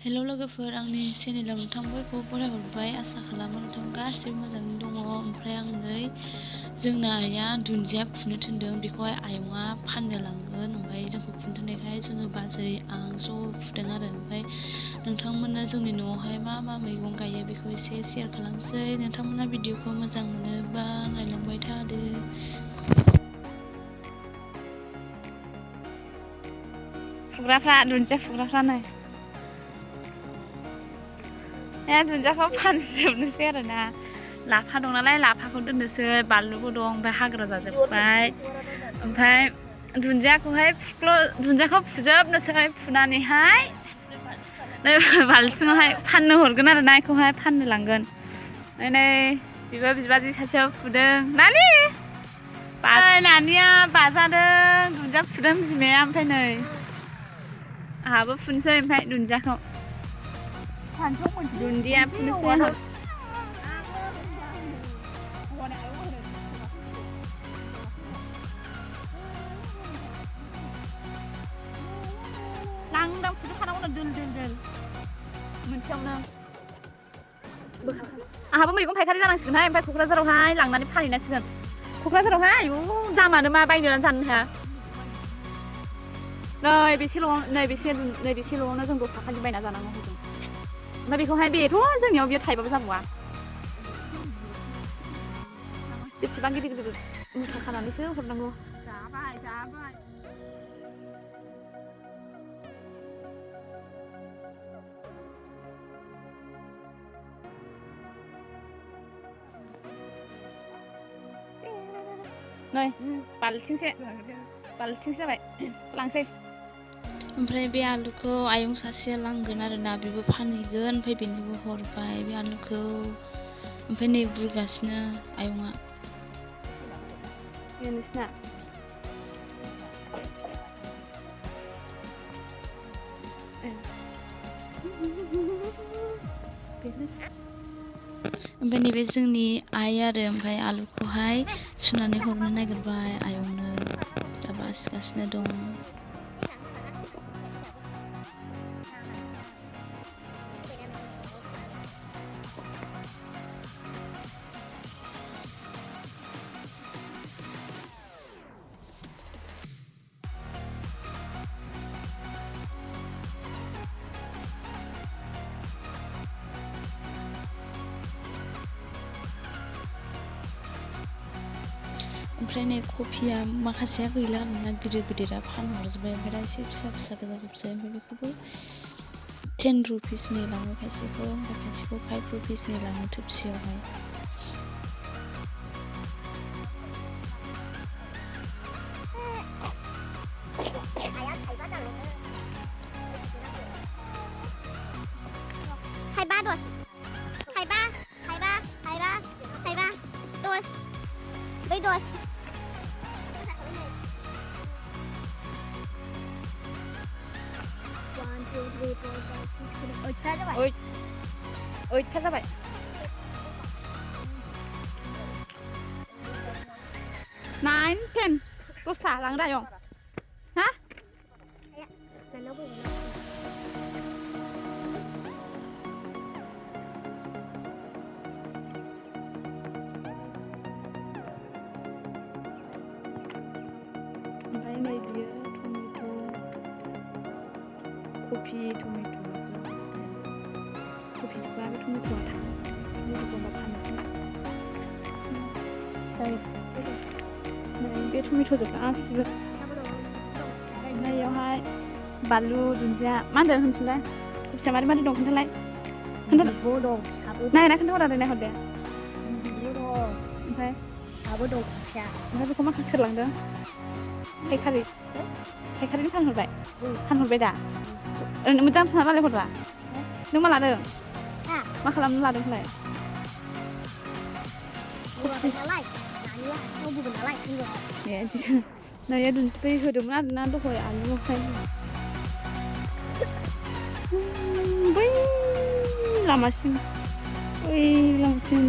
हेल' लोगोफोर, आंनि चेनेलाव नोंथां बयखौबो बरायहरबाय। आसा खालामो नोंथां गासिबो मोजाङैनो दङ। ओमफ्राय आं नै जोंना आइया दुन्दिया फुनो थिनदों, बेखौहाय आयंआ फाननो लांगोन। ओमफ्राय जोंखौ फुनो थिननायखाय जोङो बाजै आं ज' फुदों आरो। ओमफ्राय नोंथांमोना जोंनि न'आवहाय मा मा मैगं गायो बेखौ एसे शेयार खालामसै। नोंथांमोना भिडिअखौ मोजां मोनोबा नायलांबाय थादो। फुग्राफ्रा दुन्दिया फुग्राफ्रा नै दुन्दियाखौ फानजोबनोसै आरो ना। लाफा दं नालाय लाफाखौ दोननोसै, बानलुबो दं, ओमफ्राय हाग्रा जाजोब्बाय। ओमफ्राय दुन्दियाखौ फुजोबनोसै, फुनानैहाय बाल्थिङावहाय फाननो हरगोन आरो ना। बेखौहाय फाननो लांगोन। नै बिबो बिबाजै सासेयाव फुदों। नानिया बाजादों, दुन्दिया फुदों बिमाया। ओमफ्राय नै आंहाबो फुनोसै ओमफ्राय दुन्दियाखौ। दुन्दिया फुनोसै आंहा। लांदां फुजोबखानांगौनो दोल मोनसेयावनो। आंहाबो मैगं फायखारि जानांसिगोनहाय। ओमफ्राय क'क्राझारावहाय लांनानै फानहैनांसिगोन। क'क्राझारावहाय आयु दामानो मा बायनोनो जानो हाया। नैबेसेल'आवनो जों 10 थाखानि बायना जानांगौ हजों। ओमफ्राय बेखौहाय बेथ' जोंनियाव बेयो थाइबाबो जाबावा। बेसेबां गिदिर मुथा खानानैसो हरनांगौ। नै बाल्थिंसे जाबाय, लांसै। ओमफ्राय बे आलुखौ आयं सासेया लांगोन आरो ना, बेबो फानहैगोन। ओमफ्राय बेनोबो हरबाय बे आलुखौ। ओमफ्राय नै बुरगासिनो आयंआ। नोंसिना ओमफ्राय नैबे जोंनि आइ आरो। ओमफ्राय आलुखौहाय सुनानै हरनो नागिरबाय आयंनो, दा बासिगासिनो दं। ओमफ्राय नै कफिया माखासेया गैला आरोना, गिदिरा फानहरजोब्बाय। ओमफ्राय दा एसे फिसा गोजा जोबसै। ओमफ्राय बेखौबो 10 रुपिसनि लाङो खायसेखौ, ओमफ्राय खायसेखौ 5 रुपिसनि लाङो थोबसेयावहाय। थाइबा दस, थाइबा दस, बै दस। ओइटथा जाबाय। नाइन, 10, 10था लांदो आयं। हा? ओमफ्राय नै बियो टमेट', कफि, टमेट'। कफि जोबबा बे टमेट'आ टमेट'खौ फाननोसै। बे टमेट' जोबबा गासिबो। ओमफ्राय बेयावहाय बानलु, दुन्दिया। मा होनदों होनफिनलाय? कफिया मारै दं खोन्थालाय। नायहरदो। ओमफ्राय बेखौ माखा सोरलांदों? फायखारिनो फानहरबाय दा। ओरैनो मोजां थाना रायलायहरला। नों मा लादों? मा खालामनो लादों फालाय? नै दै होदोंमोन आरोना दहाय आलुआवहाय। बै लामासिम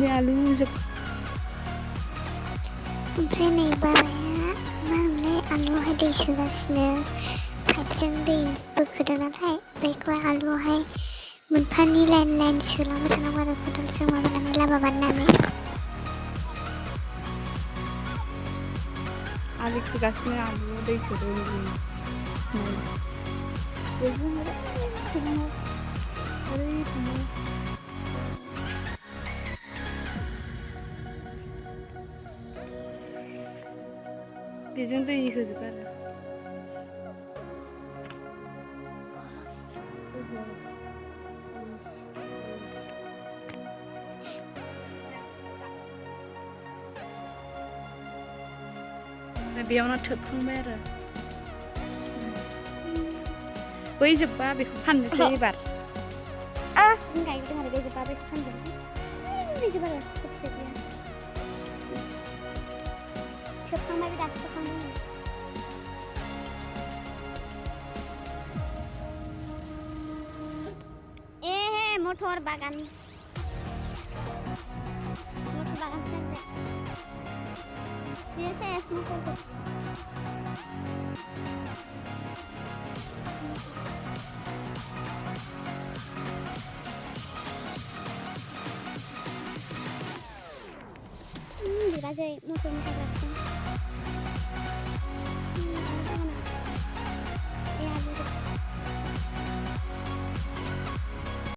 बे आलु जोब। ओमफ्राय नै बाबाया मा होनोमोनलाय आलुआवहाय दै सोगासिनो। पाइपजों दै बोखोदों नालाय, बेखौहाय आलुआवहाय मोनफानि लाइन सोलांबाय थानांगौ आरो खदालजों माबानानै लामा बानायनानै आलि खोगासिनो आबु दै सोदों बेजों ओरै थाङो बेजों दै होजोबो आरो बेयावनो थोबखांबाय आरो बै जोब्बा बेखौ फाननोसै एबार गायदों आरो बे जोब्बा बेखौ फानदों बे जोब्बा आरो थोबसे गैया थोबखांबाय बे दासो थोबखांदों मटर बागान ये सेस मटर से बिराजै मटर